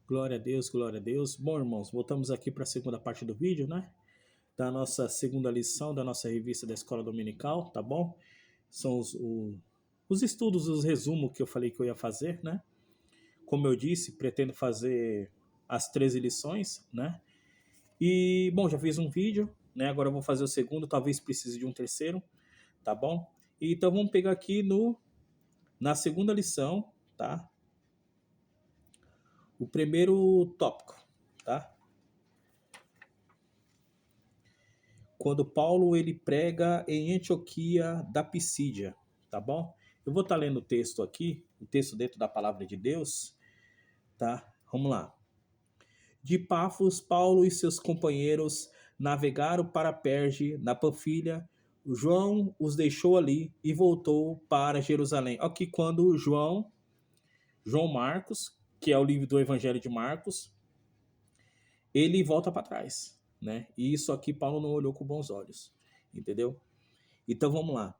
Glória a Deus, glória a Deus. Bom, irmãos, voltamos aqui para a segunda parte do vídeo, né? Da nossa segunda lição da nossa revista da Escola Dominical, tá bom? São os estudos, os resumos que eu falei que eu ia fazer, né? Como eu disse, pretendo fazer as 13 lições, né? E, bom, já fiz um vídeo, né? Agora eu vou fazer o segundo, talvez precise de um terceiro, tá bom? Então vamos pegar aqui na segunda lição, tá? O primeiro tópico, tá? Quando Paulo ele prega em Antioquia da Pisídia, tá bom? Eu vou estar lendo o texto aqui, o texto dentro da palavra de Deus, tá? Vamos lá. De Pafos, Paulo e seus companheiros navegaram para Perge, na Panfilha. João os deixou ali e voltou para Jerusalém. Aqui quando João Marcos, que é o livro do Evangelho de Marcos, ele volta para trás, né? E isso aqui Paulo não olhou com bons olhos, entendeu? Então vamos lá.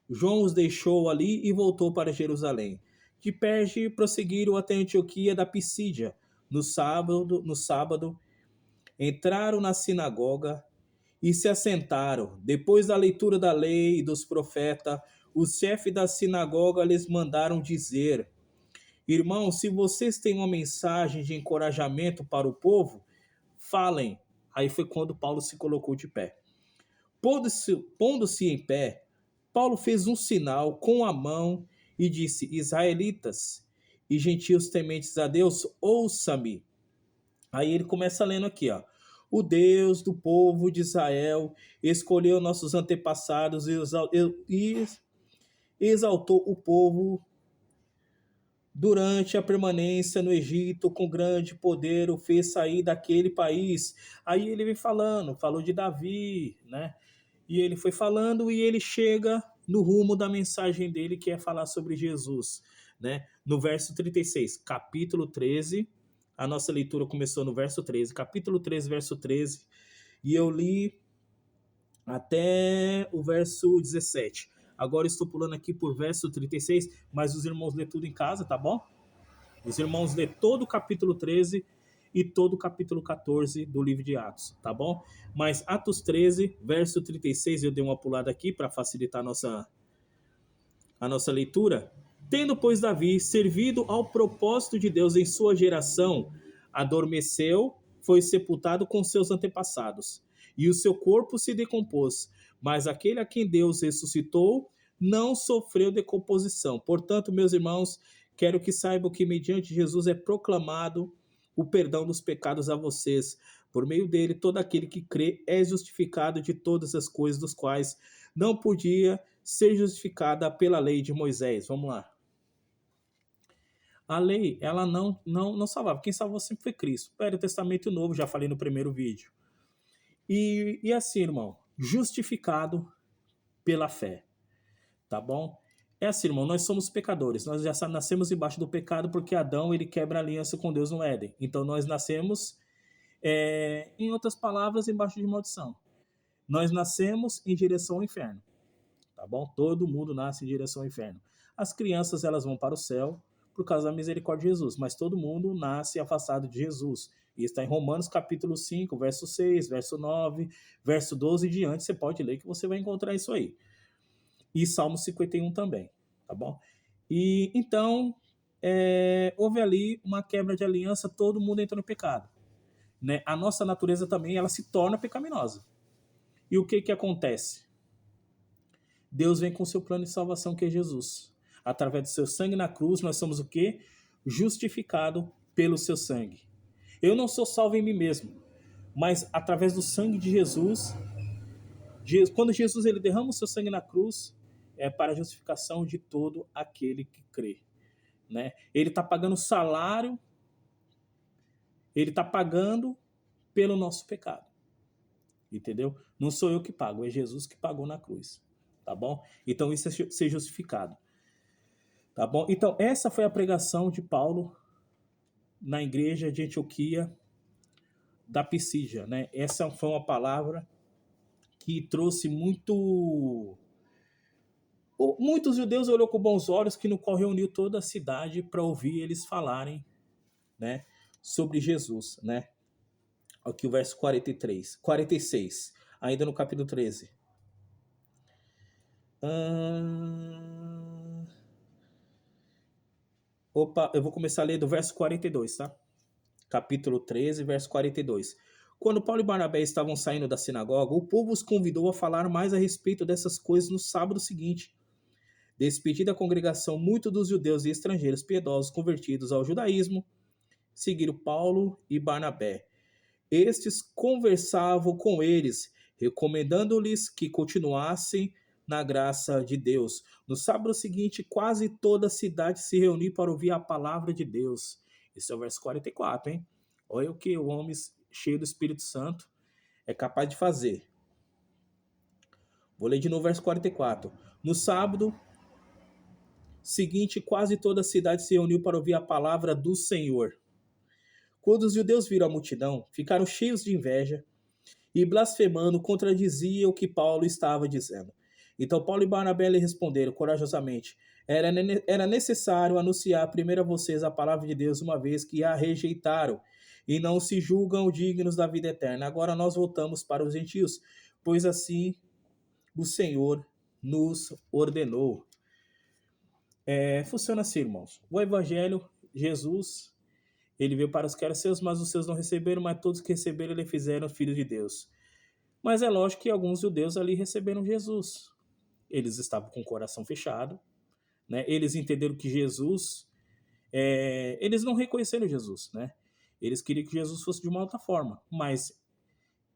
João os deixou ali e voltou para Jerusalém. De Perge prosseguiram até Antioquia da Pisídia. No sábado, entraram na sinagoga e se assentaram. Depois da leitura da lei e dos profetas, o chefe da sinagoga lhes mandaram dizer: Irmãos, se vocês têm uma mensagem de encorajamento para o povo, falem. Aí foi quando Paulo se colocou de pé. Pondo-se em pé, Paulo fez um sinal com a mão e disse: Israelitas e gentios tementes a Deus, ouça-me. Aí ele começa lendo aqui, ó. O Deus do povo de Israel escolheu nossos antepassados e exaltou o povo durante a permanência no Egito com grande poder, o fez sair daquele país. Aí ele vem falou de Davi, né? E ele foi falando e ele chega no rumo da mensagem dele, que é falar sobre Jesus, né? No verso 36, capítulo 13, a nossa leitura começou no verso 13, capítulo 13, verso 13, e eu li até o verso 17. Agora estou pulando aqui por verso 36, mas os irmãos lê tudo em casa, tá bom? Os irmãos lê todo o capítulo 13 e todo o capítulo 14 do livro de Atos, tá bom? Mas Atos 13, verso 36, eu dei uma pulada aqui para facilitar a nossa leitura. Tendo, pois, Davi servido ao propósito de Deus em sua geração, adormeceu, foi sepultado com seus antepassados, e o seu corpo se decompôs, mas aquele a quem Deus ressuscitou não sofreu decomposição. Portanto, meus irmãos, quero que saibam que mediante Jesus é proclamado o perdão dos pecados a vocês. Por meio dele, todo aquele que crê é justificado de todas as coisas dos quais não podia ser justificada pela lei de Moisés. Vamos lá. A lei, ela não salvava. Quem salvou sempre foi Cristo. Velho Testamento Novo, já falei no primeiro vídeo. E assim, irmão, justificado pela fé, tá bom? É assim, irmão, nós somos pecadores. Nós já nascemos embaixo do pecado porque Adão, ele quebra a aliança com Deus no Éden. Então nós nascemos, em outras palavras, embaixo de maldição. Nós nascemos em direção ao inferno. Tá bom? Todo mundo nasce em direção ao inferno. As crianças, elas vão para o céu por causa da misericórdia de Jesus, mas todo mundo nasce afastado de Jesus. Isso está em Romanos capítulo 5, verso 6, verso 9, verso 12 e diante, você pode ler que você vai encontrar isso aí. E Salmo 51 também, tá bom? E então, houve ali uma quebra de aliança, todo mundo entrou no pecado. Né? A nossa natureza também, ela se torna pecaminosa. E o que acontece? Deus vem com o seu plano de salvação, que é Jesus. Através do seu sangue na cruz, nós somos o quê? Justificado pelo seu sangue. Eu não sou salvo em mim mesmo, mas através do sangue de Jesus, quando Jesus ele derrama o seu sangue na cruz, é para a justificação de todo aquele que crê. Né? Ele está pagando o salário, ele está pagando pelo nosso pecado. Entendeu? Não sou eu que pago, é Jesus que pagou na cruz. Tá bom? Então isso é ser justificado. Tá bom? Então, essa foi a pregação de Paulo na igreja de Antioquia da Pisídia, né? Essa foi uma palavra que trouxe muitos judeus olhou com bons olhos, que no qual reuniu toda a cidade para ouvir eles falarem, né? sobre Jesus, né? Aqui o verso 46, ainda no capítulo 13. Opa, eu vou começar a ler do verso 42, tá? Capítulo 13, verso 42. Quando Paulo e Barnabé estavam saindo da sinagoga, o povo os convidou a falar mais a respeito dessas coisas no sábado seguinte. Despedida a congregação, muitos dos judeus e estrangeiros piedosos convertidos ao judaísmo seguiram Paulo e Barnabé. Estes conversavam com eles, recomendando-lhes que continuassem na graça de Deus. No sábado seguinte, quase toda a cidade se reuniu para ouvir a palavra de Deus. Esse é o verso 44, hein? Olha o que o homem cheio do Espírito Santo é capaz de fazer. Vou ler de novo o verso 44. No sábado seguinte, quase toda a cidade se reuniu para ouvir a palavra do Senhor. Quando os judeus viram a multidão, ficaram cheios de inveja e, blasfemando, contradiziam o que Paulo estava dizendo. Então Paulo e Barnabé lhe responderam corajosamente: era necessário anunciar primeiro a vocês a palavra de Deus, uma vez que a rejeitaram e não se julgam dignos da vida eterna. Agora nós voltamos para os gentios, pois assim o Senhor nos ordenou. Funciona assim, irmãos. O evangelho, Jesus, ele veio para os que eram seus, mas os seus não receberam, mas todos que receberam, ele fizeram filhos de Deus. Mas é lógico que alguns judeus ali receberam Jesus. Eles estavam com o coração fechado, né? Eles entenderam que Jesus... eles não reconheceram Jesus, né? Eles queriam que Jesus fosse de uma outra forma. Mas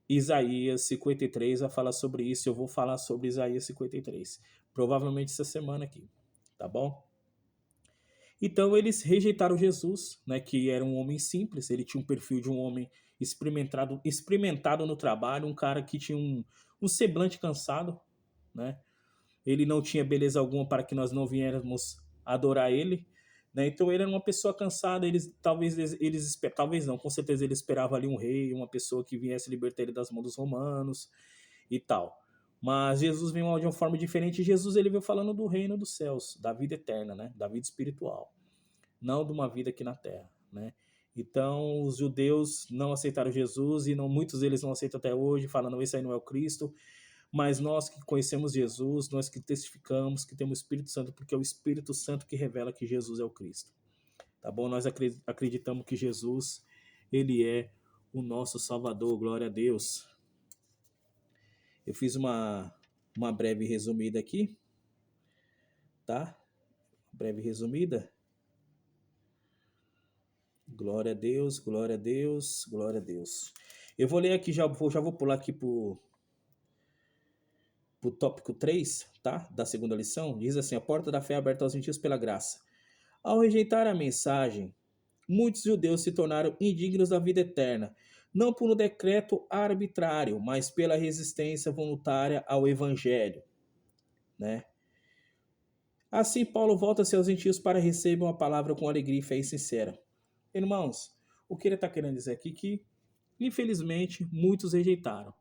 Isaías 53 vai falar sobre isso. Eu vou falar sobre Isaías 53. Provavelmente essa semana aqui. Tá bom? Então eles rejeitaram Jesus, né, que era um homem simples, ele tinha um perfil de um homem experimentado no trabalho, um cara que tinha um semblante cansado, né? Ele não tinha beleza alguma para que nós não viéssemos adorar ele, né? Então ele era uma pessoa cansada, talvez não, com certeza ele esperava ali um rei, uma pessoa que viesse libertar ele das mãos dos romanos e tal. Mas Jesus veio de uma forma diferente. Jesus ele veio falando do reino dos céus, da vida eterna, né? Da vida espiritual, não de uma vida aqui na terra, né? Então os judeus não aceitaram Jesus e muitos deles não aceitam até hoje, falando esse aí não é o Cristo. Mas nós que conhecemos Jesus, nós que testificamos que temos o Espírito Santo, porque é o Espírito Santo que revela que Jesus é o Cristo. Tá bom? Nós acreditamos que Jesus, ele é o nosso Salvador. Glória a Deus. Eu fiz uma breve resumida aqui, tá? Breve resumida. Glória a Deus, glória a Deus, glória a Deus. Eu vou ler aqui, já vou pular aqui pro tópico 3, tá? Da segunda lição. Diz assim: a porta da fé é aberta aos gentios pela graça. Ao rejeitar a mensagem, muitos judeus se tornaram indignos da vida eterna, não por um decreto arbitrário, mas pela resistência voluntária ao evangelho, né? Assim, Paulo volta-se aos gentios para receber uma palavra com alegria e fé sincera. Irmãos, o que ele está querendo dizer aqui é que, infelizmente, muitos rejeitaram,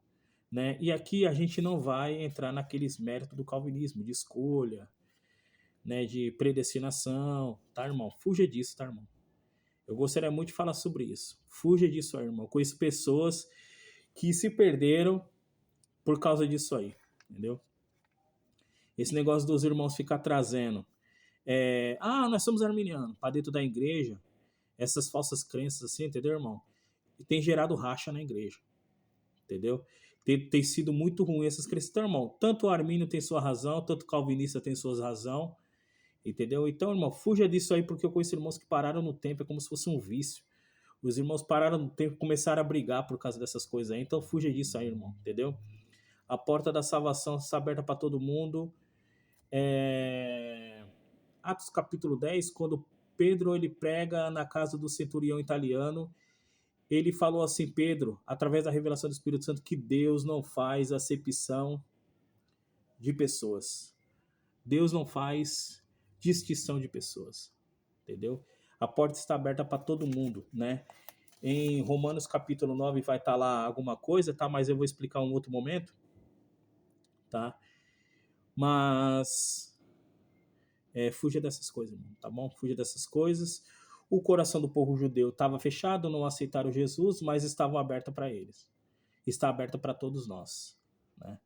né? E aqui a gente não vai entrar naqueles méritos do calvinismo, de escolha, né, de predestinação, tá, irmão? Fuja disso, tá, irmão? Eu gostaria muito de falar sobre isso. Fuja disso aí, irmão. Conheço pessoas que se perderam por causa disso aí, entendeu? Esse negócio dos irmãos ficar trazendo nós somos arminianos, para dentro da igreja, essas falsas crenças assim, entendeu, irmão? E tem gerado racha na igreja, entendeu? Tem sido muito ruim essas crenças. Então, irmão, tanto o armínio tem sua razão, tanto o calvinista tem sua razão, entendeu? Então, irmão, fuja disso aí, porque eu conheço irmãos que pararam no tempo, é como se fosse um vício. Os irmãos pararam no tempo e começaram a brigar por causa dessas coisas aí. Então, fuja disso aí, irmão, entendeu? A porta da salvação está aberta para todo mundo. Atos capítulo 10, quando Pedro ele prega na casa do centurião italiano, ele falou assim: Pedro, através da revelação do Espírito Santo, que Deus não faz acepção de pessoas. Deus não faz distinção de pessoas, entendeu? A porta está aberta para todo mundo, né? Em Romanos capítulo 9 vai estar lá alguma coisa, tá? Mas eu vou explicar em um outro momento, tá? Mas fuja dessas coisas, irmão, tá bom? Fuja dessas coisas. O coração do povo judeu estava fechado, não aceitaram Jesus, mas estavam abertos para eles. Está aberto para todos nós, né?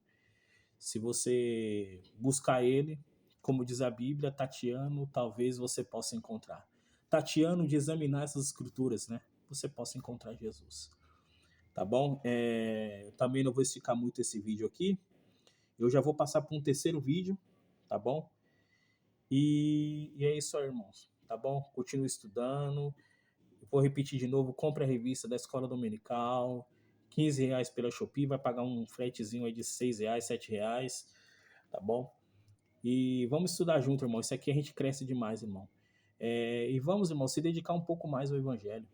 Se você buscar ele, como diz a Bíblia, tateando, talvez você possa encontrar. Tateando de examinar essas escrituras, né? Você possa encontrar Jesus. Tá bom? Eu também não vou esticar muito esse vídeo aqui. Eu já vou passar para um terceiro vídeo, tá bom? E é isso aí, irmãos. Tá bom? Continue estudando. Vou repetir de novo, compre a revista da Escola Dominical, R$ 15 pela Shopee, vai pagar um fretezinho aí de R$ 6, R$ 7, tá bom? E vamos estudar junto, irmão. Isso aqui a gente cresce demais, irmão. E vamos, irmão, se dedicar um pouco mais ao Evangelho.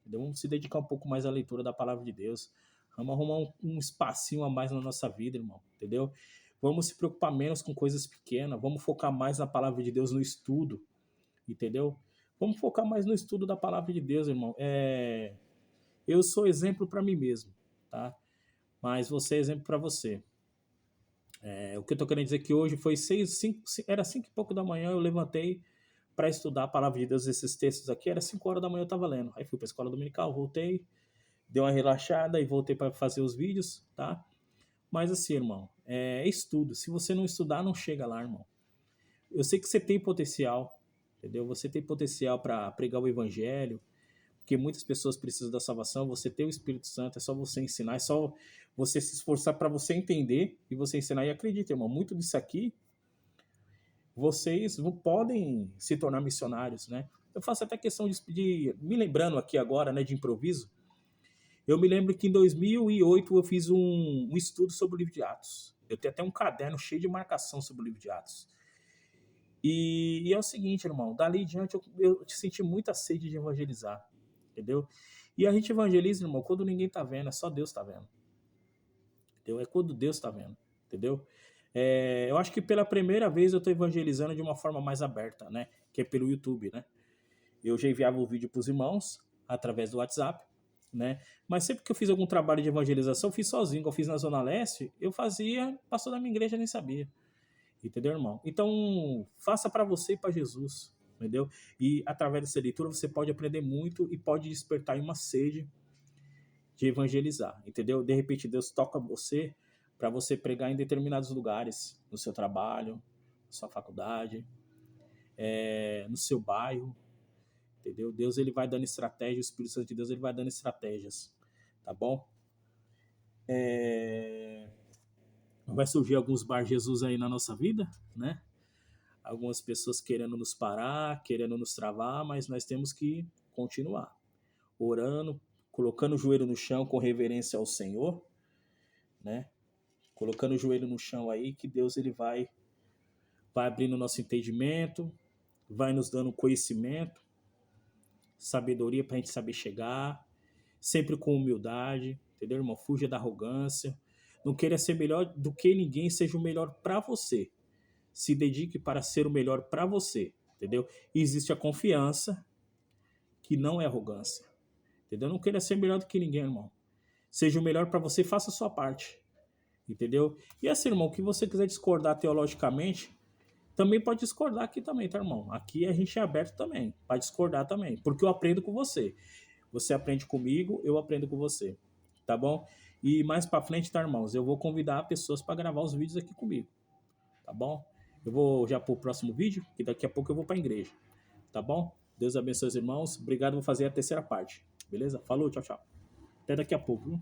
Entendeu? Vamos se dedicar um pouco mais à leitura da Palavra de Deus. Vamos arrumar um espacinho a mais na nossa vida, irmão. Entendeu? Vamos se preocupar menos com coisas pequenas. Vamos focar mais na Palavra de Deus, no estudo. Entendeu? Vamos focar mais no estudo da Palavra de Deus, irmão. Eu sou exemplo para mim mesmo, tá? Mas você é exemplo para você. O que eu tô querendo dizer é que hoje foi era 5 e pouco da manhã, eu levantei para estudar a Palavra de Deus, esses textos aqui, era 5 horas da manhã eu tava lendo. Aí fui para a escola dominical, voltei, dei uma relaxada e voltei para fazer os vídeos, tá? Mas assim, irmão, estudo. Se você não estudar, não chega lá, irmão. Eu sei que você tem potencial, entendeu? Você tem potencial para pregar o evangelho, porque muitas pessoas precisam da salvação. Você tem o Espírito Santo, é só você ensinar, é só você se esforçar para você entender e você ensinar. E acredita, irmão, muito disso aqui, vocês não podem se tornar missionários, né? Eu faço até questão me lembrando aqui agora, né, de improviso. Eu me lembro que em 2008 eu fiz um estudo sobre o livro de Atos. Eu tenho até um caderno cheio de marcação sobre o livro de Atos. E é o seguinte, irmão, dali em diante eu senti muita sede de evangelizar, entendeu? E a gente evangeliza, irmão, quando ninguém tá vendo, é só Deus tá vendo, entendeu? É quando Deus tá vendo, entendeu? Eu acho que pela primeira vez eu tô evangelizando de uma forma mais aberta, né? Que é pelo YouTube, né? Eu já enviava o vídeo pros irmãos através do WhatsApp, né? Mas sempre que eu fiz algum trabalho de evangelização, eu fiz sozinho. Quando eu fiz na Zona Leste, eu fazia, pastor da minha igreja nem sabia. Entendeu, irmão? Então, faça para você e para Jesus, entendeu? E através dessa leitura você pode aprender muito e pode despertar uma sede de evangelizar, entendeu? De repente Deus toca você para você pregar em determinados lugares, no seu trabalho, na sua faculdade, no seu bairro, entendeu? Deus ele vai dando estratégias, o Espírito Santo de Deus ele vai dando estratégias, tá bom? Vai surgir alguns bar Jesus aí na nossa vida, né? Algumas pessoas querendo nos parar, querendo nos travar, mas nós temos que continuar orando, colocando o joelho no chão com reverência ao Senhor, né? Colocando o joelho no chão aí, que Deus ele vai abrindo o nosso entendimento, vai nos dando conhecimento, sabedoria para a gente saber chegar, sempre com humildade, entendeu, irmão? Fuja da arrogância, não queira ser melhor do que ninguém, seja o melhor para você. Se dedique para ser o melhor para você, entendeu? E existe a confiança, que não é arrogância, entendeu? Não queira ser melhor do que ninguém, irmão. Seja o melhor para você, faça a sua parte, entendeu? E assim, irmão, o que você quiser discordar teologicamente, também pode discordar aqui também, tá, irmão? Aqui a gente é aberto também, para discordar também, porque eu aprendo com você. Você aprende comigo, eu aprendo com você, tá bom? E mais para frente, tá, irmãos? Eu vou convidar pessoas para gravar os vídeos aqui comigo, tá bom? Eu vou já pro próximo vídeo, que daqui a pouco eu vou para a igreja, tá bom? Deus abençoe os irmãos. Obrigado, vou fazer a terceira parte, beleza? Falou, tchau, tchau. Até daqui a pouco, viu?